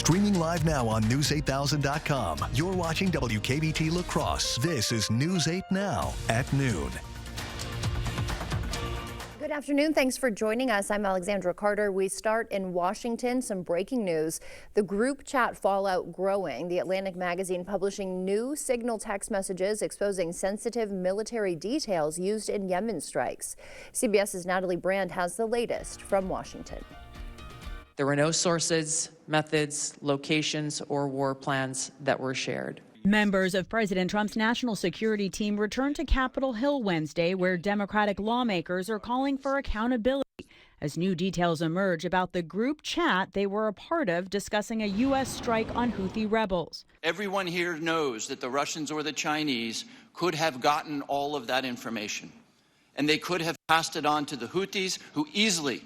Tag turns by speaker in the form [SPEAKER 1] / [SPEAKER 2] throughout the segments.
[SPEAKER 1] Streaming live now on News8000.com. You're watching WKBT La Crosse. This is News 8 Now at noon.
[SPEAKER 2] Good afternoon. Thanks for joining us. I'm Alexandra Carter. We start in Washington. Some breaking news. The group chat fallout growing. The Atlantic magazine publishing new Signal text messages exposing sensitive military details used in Yemen strikes. CBS's Natalie Brand has the latest from Washington.
[SPEAKER 3] There were no sources, methods, locations, or war plans that were shared.
[SPEAKER 4] Members of President Trump's national security team returned to Capitol Hill Wednesday, where Democratic lawmakers are calling for accountability as new details emerge about the group chat they were a part of discussing a U.S. strike on Houthi rebels.
[SPEAKER 5] Everyone here knows that the Russians or the Chinese could have gotten all of that information, and they could have passed it on to the Houthis, who easily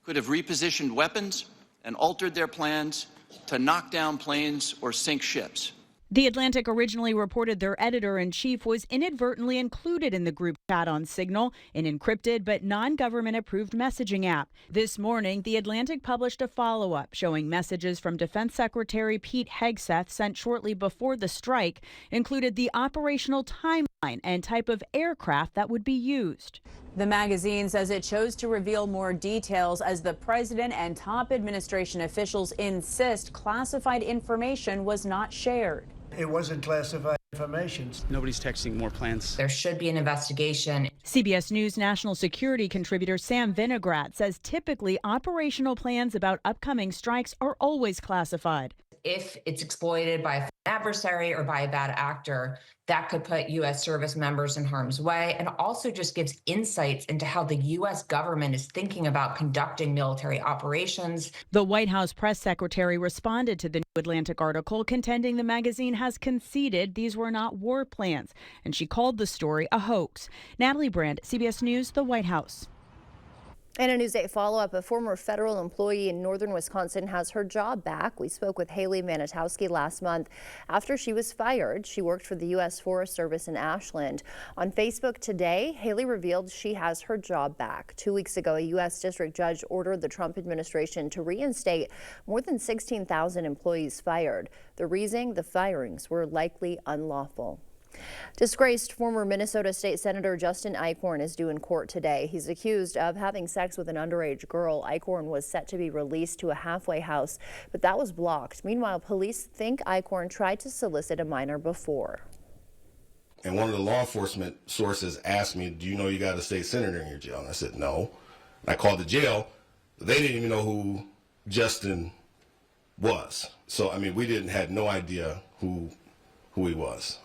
[SPEAKER 5] could have repositioned weapons and altered their plans to knock down planes or sink ships.
[SPEAKER 4] The Atlantic originally reported their editor-in-chief was inadvertently included in the group chat on Signal, an encrypted but non-government approved messaging app. This morning, The Atlantic published a follow-up showing messages from Defense Secretary Pete Hegseth sent shortly before the strike included the operational timeline and type of aircraft that would be used.
[SPEAKER 6] The magazine says it chose to reveal more details as the president and top administration officials insist classified information was not shared.
[SPEAKER 7] It wasn't classified information.
[SPEAKER 8] Nobody's texting more plans.
[SPEAKER 9] There should be an investigation.
[SPEAKER 4] CBS News national security contributor Sam Vinograt says typically operational plans about upcoming strikes are always classified.
[SPEAKER 9] If it's exploited by an adversary or by a bad actor, that could put U.S. service members in harm's way, and also just gives insights into how the U.S. government is thinking about conducting military operations.
[SPEAKER 4] The White House press secretary responded to the New Atlantic article, contending the magazine has conceded these were not war plans, and she called the story a hoax. Natalie Brand, CBS News, the White House.
[SPEAKER 2] And a News 8 follow-up, a former federal employee in northern Wisconsin has her job back. We spoke with Haley Manitowski last month after she was fired. She worked for the U.S. Forest Service in Ashland. On Facebook today, Haley revealed she has her job back. 2 weeks ago, a U.S. district judge ordered the Trump administration to reinstate more than 16,000 employees fired. The reason, the firings were likely unlawful. Disgraced former Minnesota State Senator Justin Eichorn is due in court today. He's accused of having sex with an underage girl. Eichorn was set to be released to a halfway house, but that was blocked. Meanwhile, police think Eichorn tried to solicit a minor before.
[SPEAKER 10] And one of the law enforcement sources asked me, do you know you got a state senator in your jail? And I said, no. And I called the jail. They didn't even know who Justin was. So, I mean, we had no idea who he was.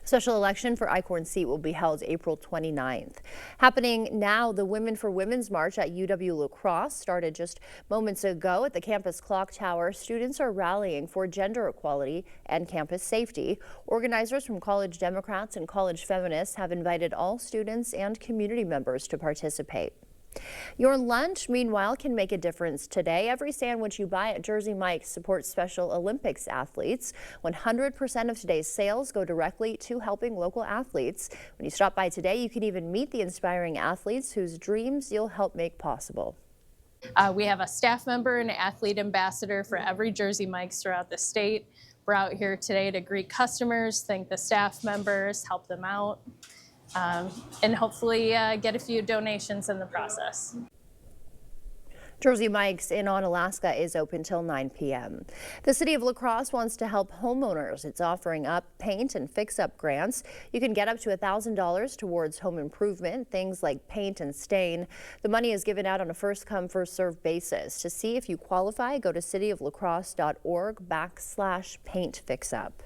[SPEAKER 2] Special election for Eichorn's seat will be held April 29th. Happening now, the Women for Women's March at UW La Crosse started just moments ago at the campus clock tower. Students are rallying for gender equality and campus safety. Organizers from college Democrats and college feminists have invited all students and community members to participate. Your lunch, meanwhile, can make a difference today. Every sandwich you buy at Jersey Mike's supports Special Olympics athletes. 100% of today's sales go directly to helping local athletes. When you stop by today, you can even meet the inspiring athletes whose dreams you'll help make possible.
[SPEAKER 11] We have a staff member and athlete ambassador for every Jersey Mike's throughout the state. We're out here today to greet customers, thank the staff members, help them out. And hopefully get a few donations in the process.
[SPEAKER 2] Jersey Mike's in Onalaska is open till 9 p.m. The city of La Crosse wants to help homeowners. It's offering up paint and fix-up grants. You can get up to $1,000 towards home improvement, things like paint and stain. The money is given out on a first-come, first-served basis. To see if you qualify, go to cityoflacrosse.org/paint-fix-up.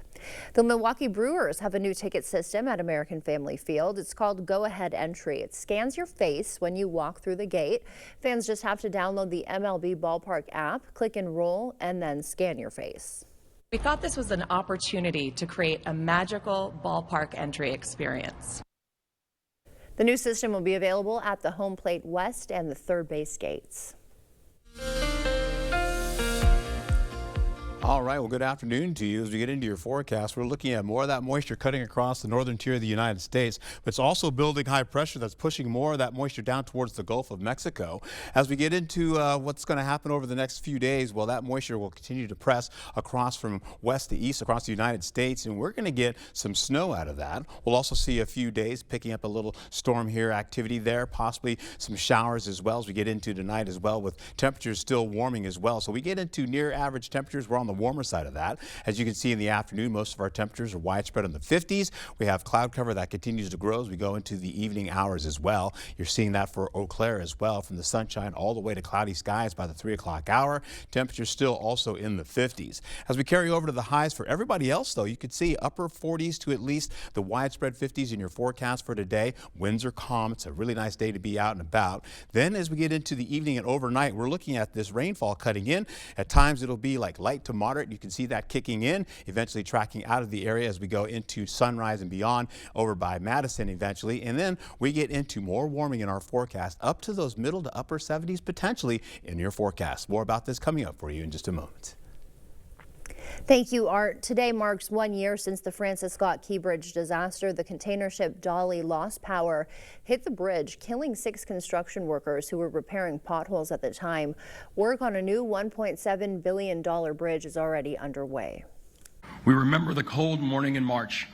[SPEAKER 2] The Milwaukee Brewers have a new ticket system at American Family Field. It's called Go Ahead Entry. It scans your face when you walk through the gate. Fans just have to download the MLB Ballpark app, click Enroll, and then scan your face.
[SPEAKER 12] We thought this was an opportunity to create a magical ballpark entry experience.
[SPEAKER 2] The new system will be available at the home plate west and the third base gates.
[SPEAKER 13] All right, well, good afternoon to you. As we get into your forecast, we're looking at more of that moisture cutting across the northern tier of the United States, but it's also building high pressure that's pushing more of that moisture down towards the Gulf of Mexico. As we get into what's going to happen over the next few days, well, that moisture will continue to press across from west to east across the United States, and we're going to get some snow out of that. We'll also see a few days picking up a little storm here activity there, possibly some showers as well as we get into tonight as well, with temperatures still warming as well. So we get into near average temperatures. We're on the warmer side of that. As you can see in the afternoon, most of our temperatures are widespread in the 50s. We have cloud cover that continues to grow as we go into the evening hours as well. You're seeing that for Eau Claire as well, from the sunshine all the way to cloudy skies by the 3 o'clock hour. Temperatures still also in the 50s. As we carry over to the highs for everybody else, though, you could see upper 40s to at least the widespread 50s in your forecast for today. Winds are calm. It's a really nice day to be out and about. Then as we get into the evening and overnight, we're looking at this rainfall cutting in. At times it'll be like light to moderate. You can see that kicking in, eventually tracking out of the area as we go into Sunrise and beyond over by Madison eventually. And then we get into more warming in our forecast up to those middle to upper 70s potentially in your forecast. More about this coming up for you in just a moment.
[SPEAKER 2] Thank you, Art. Today marks 1 year since the Francis Scott Key Bridge disaster. The container ship Dolly lost power, hit the bridge, killing 6 construction workers who were repairing potholes at the time. Work on a new $1.7 billion bridge is already underway.
[SPEAKER 14] We remember the cold morning in March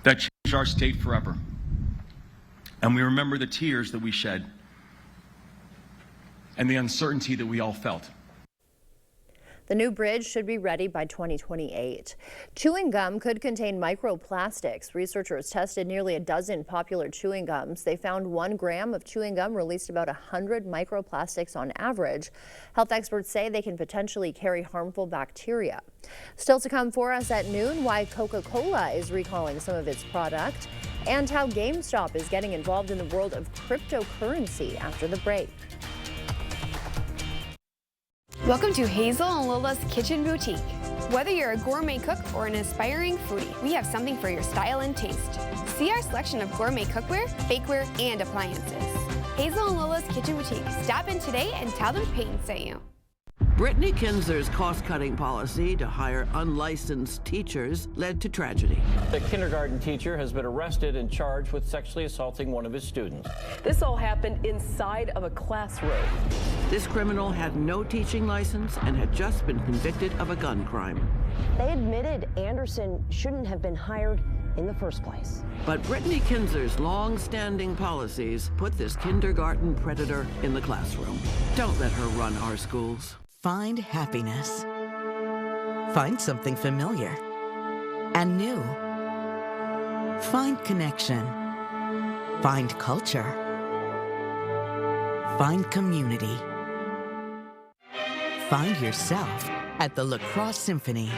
[SPEAKER 14] that changed our state forever. And we remember the tears that we shed and the uncertainty that we all felt.
[SPEAKER 2] The new bridge should be ready by 2028. Chewing gum could contain microplastics. Researchers tested nearly a dozen popular chewing gums. They found 1 gram of chewing gum released about 100 microplastics on average. Health experts say they can potentially carry harmful bacteria. Still to come for us at noon, why Coca-Cola is recalling some of its product, and how GameStop is getting involved in the world of cryptocurrency after the break.
[SPEAKER 15] Welcome to Hazel and Lola's Kitchen Boutique. Whether you're a gourmet cook or an aspiring foodie, we have something for your style and taste. See our selection of gourmet cookware, bakeware, and appliances. Hazel and Lola's Kitchen Boutique. Stop in today and tell them Peyton sent you.
[SPEAKER 16] Brittany Kinzer's cost-cutting policy to hire unlicensed teachers led to tragedy.
[SPEAKER 17] The kindergarten teacher has been arrested and charged with sexually assaulting one of his students.
[SPEAKER 18] This all happened inside of a classroom.
[SPEAKER 16] This criminal had no teaching license and had just been convicted of a gun crime.
[SPEAKER 19] They admitted Anderson shouldn't have been hired in the first place.
[SPEAKER 16] But Brittany Kinzer's long-standing policies put this kindergarten predator in the classroom. Don't let her run our schools.
[SPEAKER 20] Find happiness. Find something familiar and new. Find connection. Find culture. Find community. Find yourself at the La Crosse Symphony.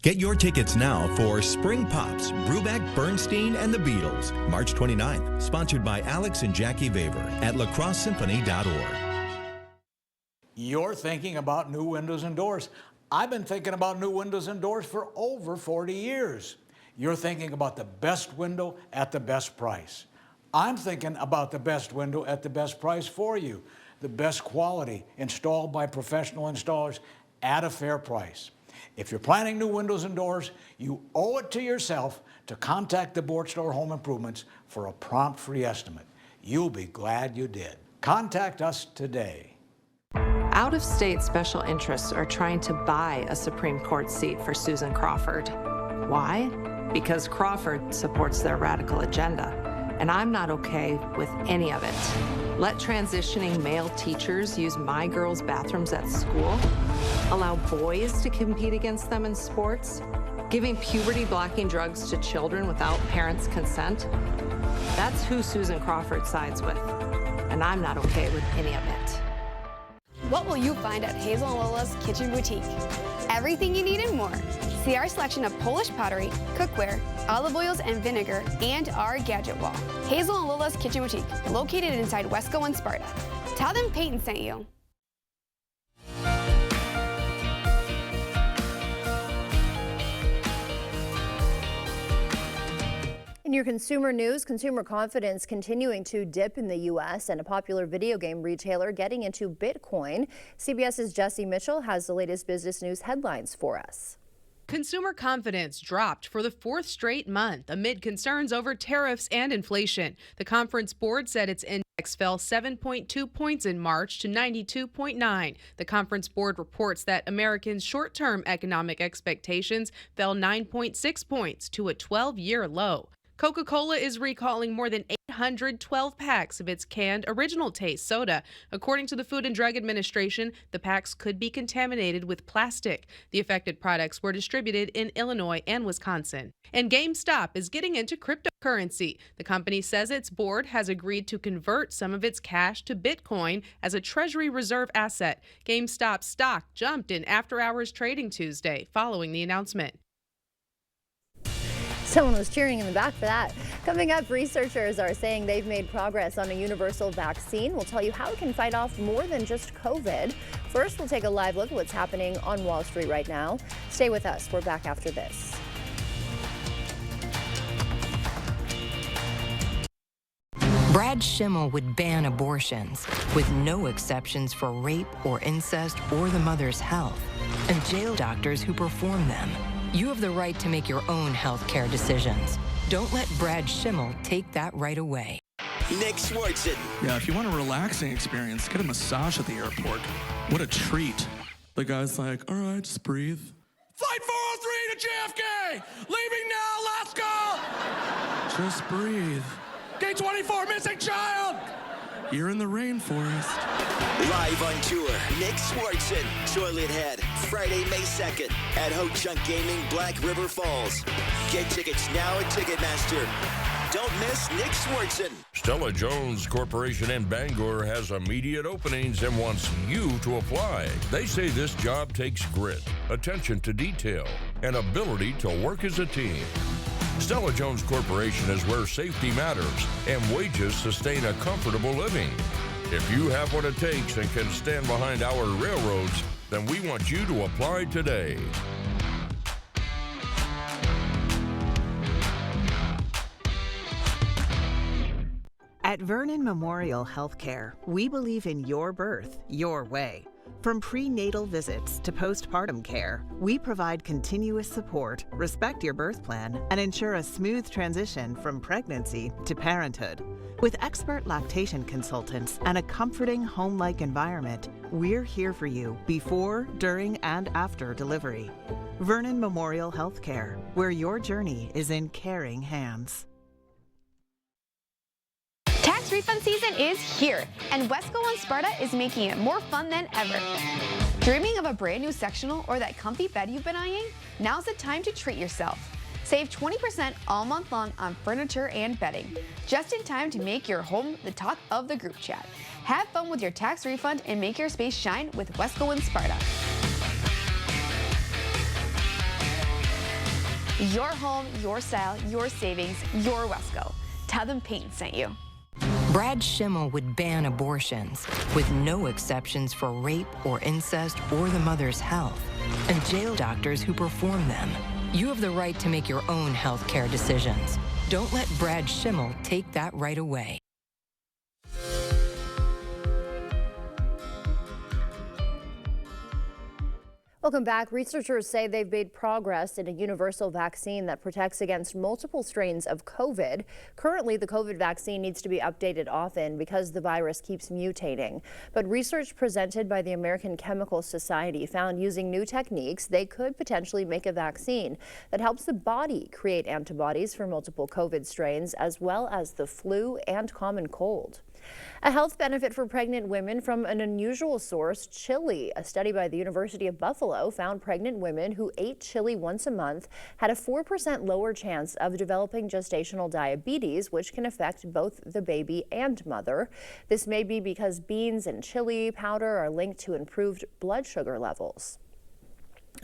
[SPEAKER 21] Get your tickets now for Spring Pops, Brubeck, Bernstein, and the Beatles, March 29th, sponsored by Alex and Jackie Vaver at lacrossesymphony.org.
[SPEAKER 22] You're thinking about new windows and doors. I've been thinking about new windows and doors for over 40 years. You're thinking about the best window at the best price. I'm thinking about the best window at the best price for you. The best quality, installed by professional installers at a fair price. If you're planning new windows and doors, you owe it to yourself to contact the Board Store Home Improvements for a prompt free estimate. You'll be glad you did. Contact us today.
[SPEAKER 12] Out-of-state special interests are trying to buy a Supreme Court seat for Susan Crawford. Why? Because Crawford supports their radical agenda, and I'm not okay with any of it. Let transitioning male teachers use my girls' bathrooms at school, allow boys to compete against them in sports, giving puberty-blocking drugs to children without parents' consent. That's who Susan Crawford sides with, and I'm not okay with any of it.
[SPEAKER 15] What will you find at Hazel and Lola's Kitchen Boutique? Everything you need and more. See our selection of Polish pottery, cookware, olive oils and vinegar, and our gadget wall. Hazel and Lola's Kitchen Boutique, located inside Wesco and Sparta. Tell them Peyton sent you.
[SPEAKER 2] In your consumer news, consumer confidence continuing to dip in the U.S. and a popular video game retailer getting into Bitcoin. CBS's Jesse Mitchell has the latest business news headlines for us.
[SPEAKER 1] Consumer confidence dropped for the fourth straight month amid concerns over tariffs and inflation. The conference board said its index fell 7.2 points in March to 92.9. The conference board reports that Americans' short-term economic expectations fell 9.6 points to a 12-year low. Coca-Cola is recalling more than 812 packs of its canned Original Taste soda. According to the Food and Drug Administration, the packs could be contaminated with plastic. The affected products were distributed in Illinois and Wisconsin. And GameStop is getting into cryptocurrency. The company says its board has agreed to convert some of its cash to Bitcoin as a Treasury reserve asset. GameStop stock jumped in after-hours trading Tuesday following the announcement.
[SPEAKER 2] Someone was cheering in the back for that. Coming up, researchers are saying they've made progress on a universal vaccine. We'll tell you how it can fight off more than just COVID. First, we'll take a live look at what's happening on Wall Street right now. Stay with us. We're back after this.
[SPEAKER 3] Brad Schimmel would ban abortions with no exceptions for rape or incest or the mother's health, and jail doctors who perform them. You have the right to make your own health care decisions. Don't let Brad Schimmel take that right away.
[SPEAKER 23] Nick Swartzen.
[SPEAKER 24] Yeah, if you want a relaxing experience, get a massage at the airport. What a treat. The guy's like, all right, just breathe. Flight 403 to JFK! Leaving now, let's go! Just breathe. Gate 24, missing child! You're in the rainforest.
[SPEAKER 23] Live on tour, Nick Swartzen, Toilet Head, Friday, May 2nd at Ho Chunk Gaming, Black River Falls. Get tickets now at Ticketmaster. Don't miss Nick Swartzen.
[SPEAKER 25] Stella Jones Corporation in Bangor has immediate openings and wants you to apply. They say this job takes grit, attention to detail, and ability to work as a team. Stella Jones Corporation is where safety matters and wages sustain a comfortable living. If you have what it takes and can stand behind our railroads, then we want you to apply today.
[SPEAKER 26] At Vernon Memorial Healthcare, we believe in your birth, your way. From prenatal visits to postpartum care, we provide continuous support, respect your birth plan, and ensure a smooth transition from pregnancy to parenthood. With expert lactation consultants and a comforting home-like environment, we're here for you before, during, and after delivery. Vernon Memorial Healthcare, where your journey is in caring hands.
[SPEAKER 15] Tax refund season is here, and Wesco on Sparta is making it more fun than ever. Dreaming of a brand new sectional or that comfy bed you've been eyeing? Now's the time to treat yourself. Save 20% all month long on furniture and bedding, just in time to make your home the talk of the group chat. Have fun with your tax refund and make your space shine with Wesco and Sparta. Your home, your style, your savings, your Wesco. Tell them Peyton sent you.
[SPEAKER 3] Brad Schimmel would ban abortions with no exceptions for rape or incest or the mother's health, and jail doctors who perform them. You have the right to make your own health care decisions. Don't let Brad Schimmel take that right away.
[SPEAKER 2] Welcome back. Researchers say they've made progress in a universal vaccine that protects against multiple strains of COVID. Currently, the COVID vaccine needs to be updated often because the virus keeps mutating. But research presented by the American Chemical Society found using new techniques, they could potentially make a vaccine that helps the body create antibodies for multiple COVID strains, as well as the flu and common cold. A health benefit for pregnant women from an unusual source, chili. A study by the University of Buffalo found pregnant women who ate chili once a month had a 4% lower chance of developing gestational diabetes, which can affect both the baby and mother. This may be because beans and chili powder are linked to improved blood sugar levels.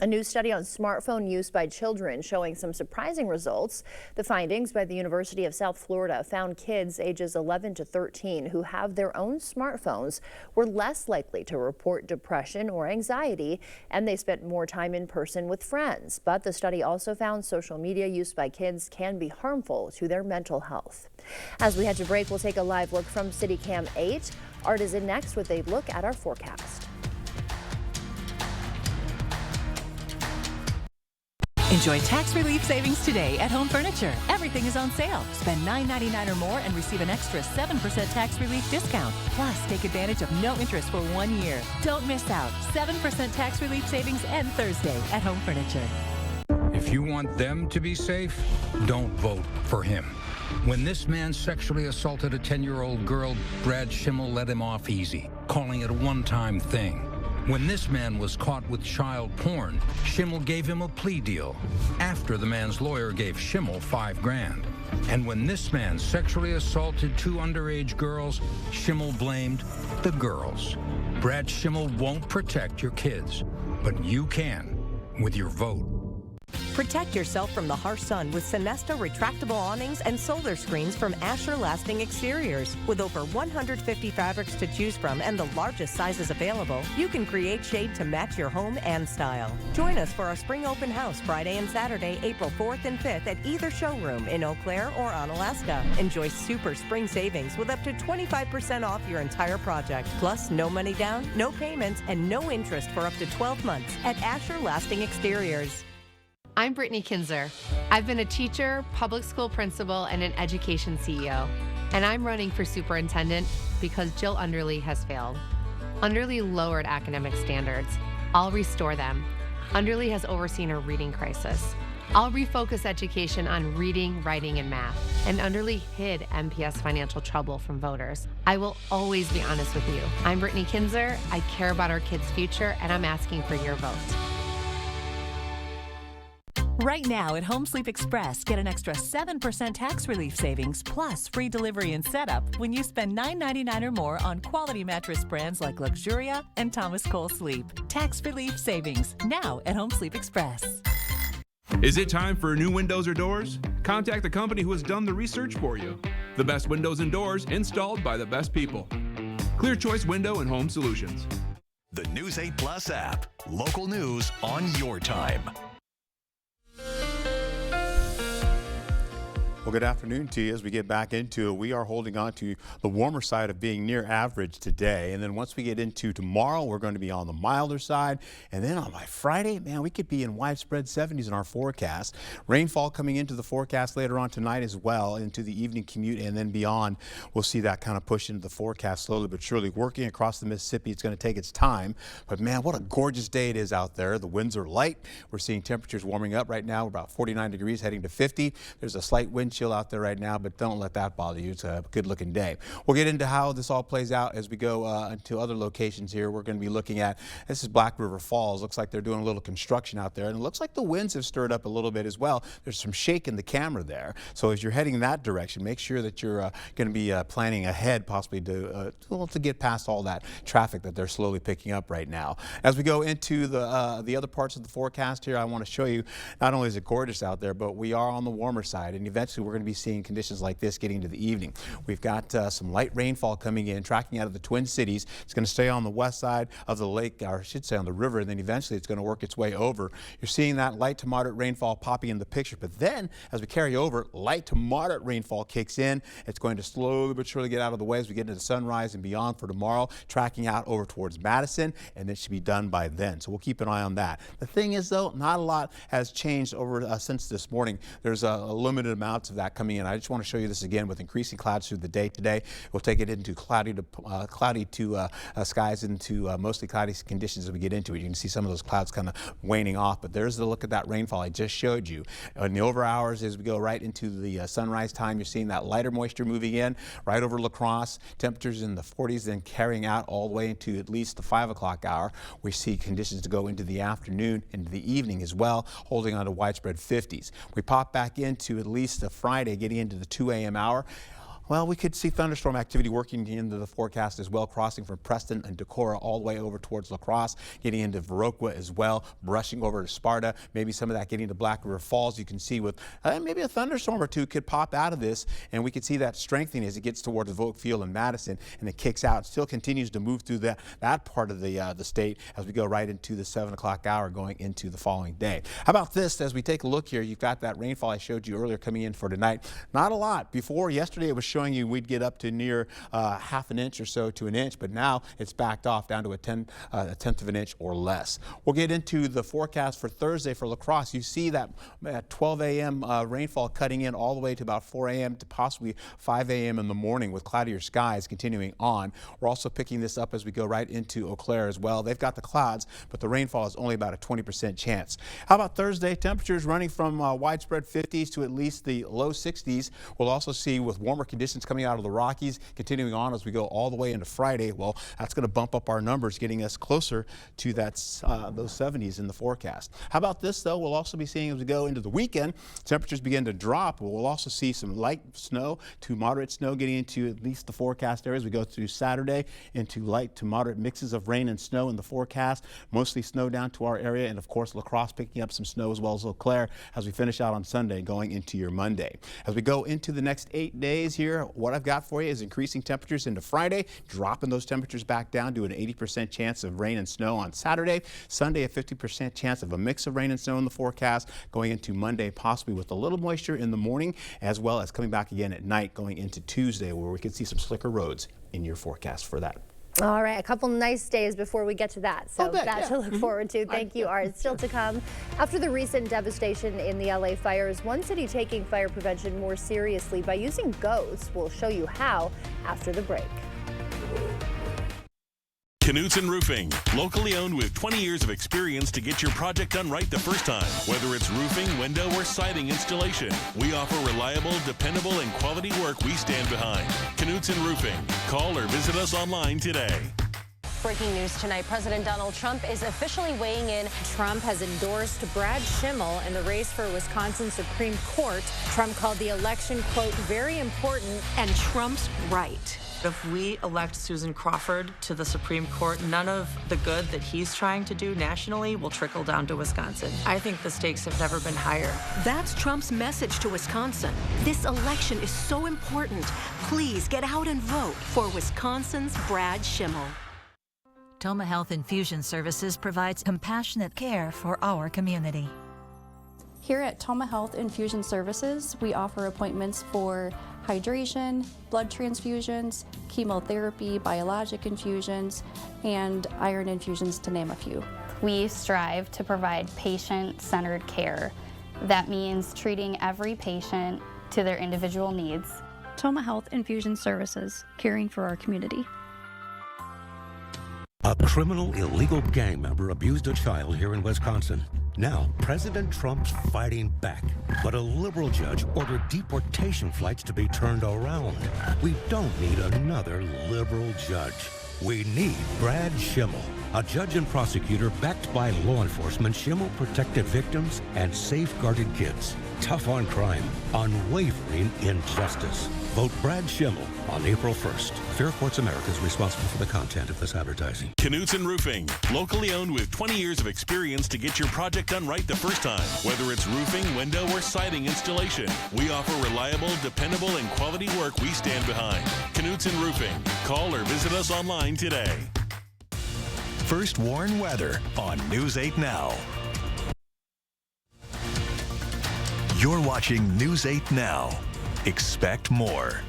[SPEAKER 2] A new study on smartphone use by children showing some surprising results. The findings by the University of South Florida found kids ages 11 to 13 who have their own smartphones were less likely to report depression or anxiety, and they spent more time in person with friends. But the study also found social media use by kids can be harmful to their mental health. As we head to break, we'll take a live look from CityCam 8. Art is in next with a look at our forecast.
[SPEAKER 4] Enjoy tax relief savings today at Home Furniture. Everything is on sale. Spend $9.99 or more and receive an extra 7% tax relief discount. Plus, take advantage of no interest for 1 year. Don't miss out. 7% tax relief savings end Thursday at Home Furniture.
[SPEAKER 5] If you want them to be safe, don't vote for him. When this man sexually assaulted a 10-year-old girl, Brad Schimmel let him off easy, calling it a one-time thing. When this man was caught with child porn, Schimmel gave him a plea deal after the man's lawyer gave Schimmel $5 grand. And when this man sexually assaulted 2 underage girls, Schimmel blamed the girls. Brad Schimmel won't protect your kids, but you can with your vote.
[SPEAKER 6] Protect yourself from the harsh sun with Sonesta retractable awnings and solar screens from Asher Lasting Exteriors. With over 150 fabrics to choose from and the largest sizes available, you can create shade to match your home and style. Join us for our spring open house Friday and Saturday, April 4th and 5th at either showroom in Eau Claire or Onalaska. Enjoy super spring savings with up to 25% off your entire project. Plus, no money down, no payments, and no interest for up to 12 months at Asher Lasting Exteriors.
[SPEAKER 7] I'm Brittany Kinzer. I've been a teacher, public school principal, and an education CEO. And I'm running for superintendent because Jill Underly has failed. Underly lowered academic standards. I'll restore them. Underly has overseen a reading crisis. I'll refocus education on reading, writing, and math. And Underly hid MPS financial trouble from voters. I will always be honest with you. I'm Brittany Kinzer. I care about our kids' future, and I'm asking for your vote.
[SPEAKER 4] Right now at Home Sleep Express, get an extra 7% tax relief savings plus free delivery and setup when you spend $9.99 or more on quality mattress brands like Luxuria and Thomas Cole Sleep. Tax relief savings now at Home Sleep Express.
[SPEAKER 8] Is it time for new windows or doors? Contact the company who has done the research for you. The best windows and doors installed by the best people. Clear Choice Window and Home Solutions.
[SPEAKER 9] The News 8 Plus app. Local news on your time.
[SPEAKER 13] Well, good afternoon to you. As we get back into it, we are holding on to the warmer side of being near average today. And then once we get into tomorrow, we're going to be on the milder side. And then on my Friday, man, we could be in widespread 70s in our forecast. Rainfall coming into the forecast later on tonight as well, into the evening commute and then beyond. We'll see that kind of push into the forecast slowly but surely. Working across the Mississippi, it's going to take its time. But man, what a gorgeous day it is out there. The winds are light. We're seeing temperatures warming up right now. We're about 49 degrees heading to 50. There's a slight wind chill out there right now, but don't let that bother you. It's a good looking day. We'll get into how this all plays out as we go into other locations here. We're going to be looking at, this is Black River Falls. Looks like they're doing a little construction out there, and it looks like the winds have stirred up a little bit as well. There's some shake in the camera there. So as you're heading in that direction, make sure that you're going to be planning ahead possibly to get past all that traffic that they're slowly picking up right now. As we go into the other parts of the forecast here, I want to show you, not only is it gorgeous out there, but we are on the warmer side, and eventually we're going to be seeing conditions like this getting into the evening. We've got some light rainfall coming in, tracking out of the Twin Cities. It's going to stay on the west side of the lake, or I should say on the river, and then eventually it's going to work its way over. You're seeing that light to moderate rainfall popping in the picture, but then as we carry over, light to moderate rainfall kicks in. It's going to slowly but surely get out of the way as we get into sunrise and beyond for tomorrow, tracking out over towards Madison, and it should be done by then. So we'll keep an eye on that. The thing is, though, not a lot has changed over since this morning. There's a limited amount of that coming in. I just want to show you this again with increasing clouds through the day today. We'll take it into cloudy to skies into mostly cloudy conditions as we get into it. You can see some of those clouds kind of waning off, but there's the look at that rainfall I just showed you. In the over hours, as we go right into the sunrise time, you're seeing that lighter moisture moving in right over La Crosse. Temperatures in the 40s, then carrying out all the way into at least the 5 o'clock hour. We see conditions to go into the afternoon, into the evening as well, holding on to widespread 50s. We pop back into at least the Friday, getting into the 2 a.m. hour. Well, we could see thunderstorm activity working into the forecast as well, crossing from Preston and Decorah all the way over towards La Crosse, getting into Viroqua as well, brushing over to Sparta, maybe some of that getting to Black River Falls. You can see with maybe a thunderstorm or two could pop out of this, and we could see that strengthening as it gets towards Vogue Field and Madison, and it kicks out. It still continues to move through that part of the state as we go right into the 7 o'clock hour going into the following day. How about this? As we take a look here, you've got that rainfall I showed you earlier coming in for tonight. Not a lot. Before, yesterday it was showing you we'd get up to near half an inch or so to an inch, but now it's backed off down to a tenth of an inch or less. We'll get into the forecast for Thursday for La Crosse. You see that at 12 a.m. Rainfall cutting in all the way to about 4 a.m. to possibly 5 a.m. in the morning with cloudier skies continuing on. We're also picking this up as we go right into Eau Claire as well. They've got the clouds, but the rainfall is only about a 20% chance. How about Thursday? Temperatures running from widespread 50s to at least the low 60s. We'll also see with warmer conditions coming out of the Rockies continuing on as we go all the way into Friday. Well, that's going to bump up our numbers, getting us closer to that those 70s in the forecast. How about this, though? We'll also be seeing as we go into the weekend, temperatures begin to drop. We'll also see some light snow to moderate snow getting into at least the forecast areas. We go through Saturday into light to moderate mixes of rain and snow in the forecast. Mostly snow down to our area, and of course La Crosse picking up some snow as well as Eau Claire as we finish out on Sunday going into your Monday. As we go into the next 8 days here, what I've got for you is increasing temperatures into Friday, dropping those temperatures back down to an 80% chance of rain and snow on Saturday. Sunday, a 50% chance of a mix of rain and snow in the forecast. Going into Monday, possibly with a little moisture in the morning, as well as coming back again at night going into Tuesday, where we could see some slicker roads in your forecast for that.
[SPEAKER 2] All right, a couple nice days before we get to that, so to look forward to. Thank you, Art. Still to come. After the recent devastation in the LA fires, one city taking fire prevention more seriously by using goats. We'll show you how after the break.
[SPEAKER 10] Knutson Roofing, locally owned with 20 years of experience to get your project done right the first time. Whether it's roofing, window, or siding installation, we offer reliable, dependable, and quality work we stand behind. Knutson Roofing. Call or visit us online today.
[SPEAKER 11] Breaking news tonight, President Donald Trump is officially weighing in. Trump has endorsed Brad Schimmel in the race for Wisconsin Supreme Court. Trump called the election, quote, very important, and Trump's right.
[SPEAKER 14] If we elect Susan Crawford to the Supreme Court, none of the good that he's trying to do nationally will trickle down to Wisconsin. I think the stakes have never been higher.
[SPEAKER 17] That's Trump's message to Wisconsin. This election is so important. Please get out and vote for Wisconsin's Brad Schimmel.
[SPEAKER 18] Toma Health Infusion Services provides compassionate care for our community.
[SPEAKER 19] Here at Toma Health Infusion Services, we offer appointments for hydration, blood transfusions, chemotherapy, biologic infusions, and iron infusions, to name a few.
[SPEAKER 27] We strive to provide patient-centered care. That means treating every patient to their individual needs.
[SPEAKER 19] Toma Health Infusion Services, caring for our community.
[SPEAKER 28] A criminal illegal gang member abused a child here in Wisconsin. Now, President Trump's fighting back, but a liberal judge ordered deportation flights to be turned around. We don't need another liberal judge. We need Brad Schimmel, a judge and prosecutor backed by law enforcement. Schimmel protected victims and safeguarded kids. Tough on crime, unwavering in justice. Vote Brad Schimmel on April 1st. Fair Courts America is responsible for the content of this advertising.
[SPEAKER 10] Knutson Roofing, locally owned with 20 years of experience to get your project done right the first time. Whether it's roofing, window, or siding installation, we offer reliable, dependable, and quality work we stand behind. Knutson Roofing. Call or visit us online today.
[SPEAKER 9] First Warn Weather on News 8 Now. You're watching News 8 Now. Expect more.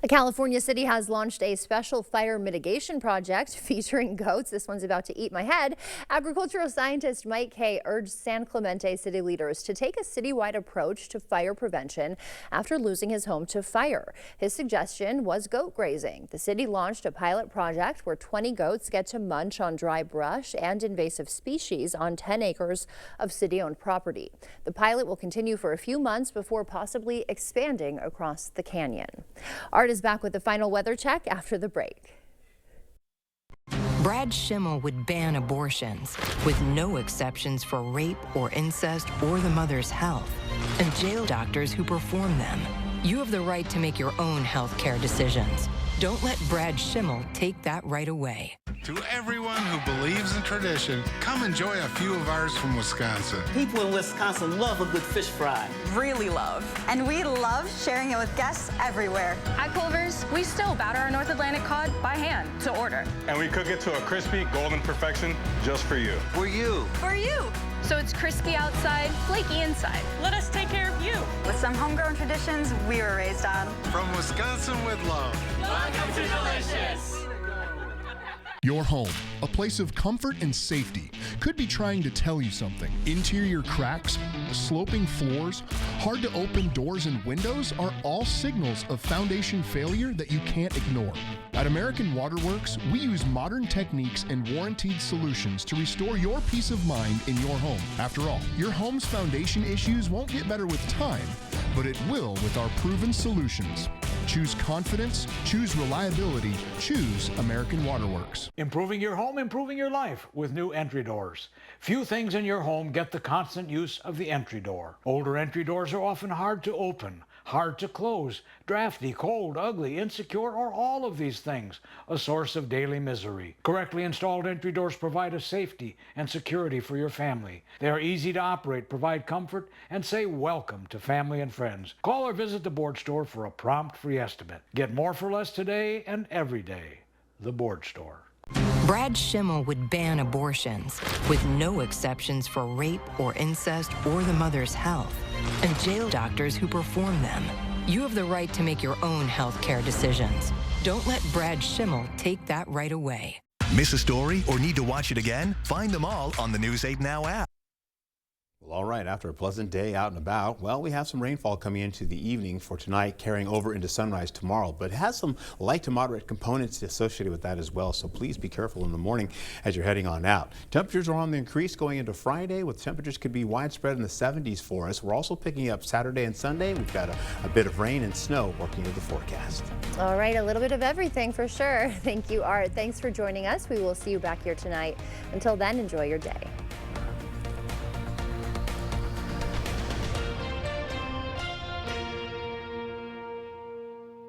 [SPEAKER 2] A California city has launched a special fire mitigation project featuring goats. This one's about to eat my head. Agricultural scientist Mike Kay urged San Clemente city leaders to take a citywide approach to fire prevention after losing his home to fire. His suggestion was goat grazing. The city launched a pilot project where 20 goats get to munch on dry brush and invasive species on 10 acres of city-owned property. The pilot will continue for a few months before possibly expanding across the canyon. Art is back with the final weather check after the break.
[SPEAKER 3] Brad Schimmel would ban abortions with no exceptions for rape or incest or the mother's health, and jail doctors who perform them. You have the right to make your own health care decisions. Don't let Brad Schimmel take that right away.
[SPEAKER 1] To everyone who believes in tradition, come enjoy a few of ours from Wisconsin.
[SPEAKER 12] People in Wisconsin love a good fish fry.
[SPEAKER 16] Really love. And we love sharing it with guests everywhere.
[SPEAKER 20] At Culver's, we still batter our North Atlantic cod by hand to order.
[SPEAKER 21] And we cook it to a crispy, golden perfection just for you.
[SPEAKER 12] For you.
[SPEAKER 16] For you.
[SPEAKER 20] So it's crispy outside, flaky inside.
[SPEAKER 16] Let us take care of you. With some homegrown traditions we were raised on.
[SPEAKER 1] From Wisconsin with love.
[SPEAKER 16] Welcome to Delicious.
[SPEAKER 22] Your home, a place of comfort and safety, could be trying to tell you something. Interior cracks, sloping floors, hard to open doors and windows are all signals of foundation failure that you can't ignore. At American Waterworks, we use modern techniques and warranted solutions to restore your peace of mind in your home. After all, your home's foundation issues won't get better with time, but it will with our proven solutions. Choose confidence, choose reliability, choose American Waterworks.
[SPEAKER 23] Improving your home, improving your life with new entry doors. Few things in your home get the constant use of the entry door. Older entry doors are often hard to open, hard to close, drafty, cold, ugly, insecure, or all of these things, a source of daily misery. Correctly installed entry doors provide a safety and security for your family. They are easy to operate, provide comfort, and say welcome to family and friends. Call or visit the Board Store for a prompt free estimate. Get more for less today and every day. The Board Store.
[SPEAKER 3] Brad Schimmel would ban abortions with no exceptions for rape or incest or the mother's health, and jail doctors who perform them. You have the right to make your own health care decisions. Don't let Brad Schimmel take that right away.
[SPEAKER 9] Miss a story or need to watch it again? Find them all on the News 8 Now app.
[SPEAKER 13] Well, all right, after a pleasant day out and about, well, we have some rainfall coming into the evening for tonight, carrying over into sunrise tomorrow, but it has some light to moderate components associated with that as well, so please be careful in the morning as you're heading on out. Temperatures are on the increase going into Friday, with temperatures could be widespread in the 70s for us. We're also picking up Saturday and Sunday. We've got a bit of rain and snow working into the forecast.
[SPEAKER 2] All right, a little bit of everything for sure. Thank you, Art. Thanks for joining us. We will see you back here tonight. Until then, enjoy your day.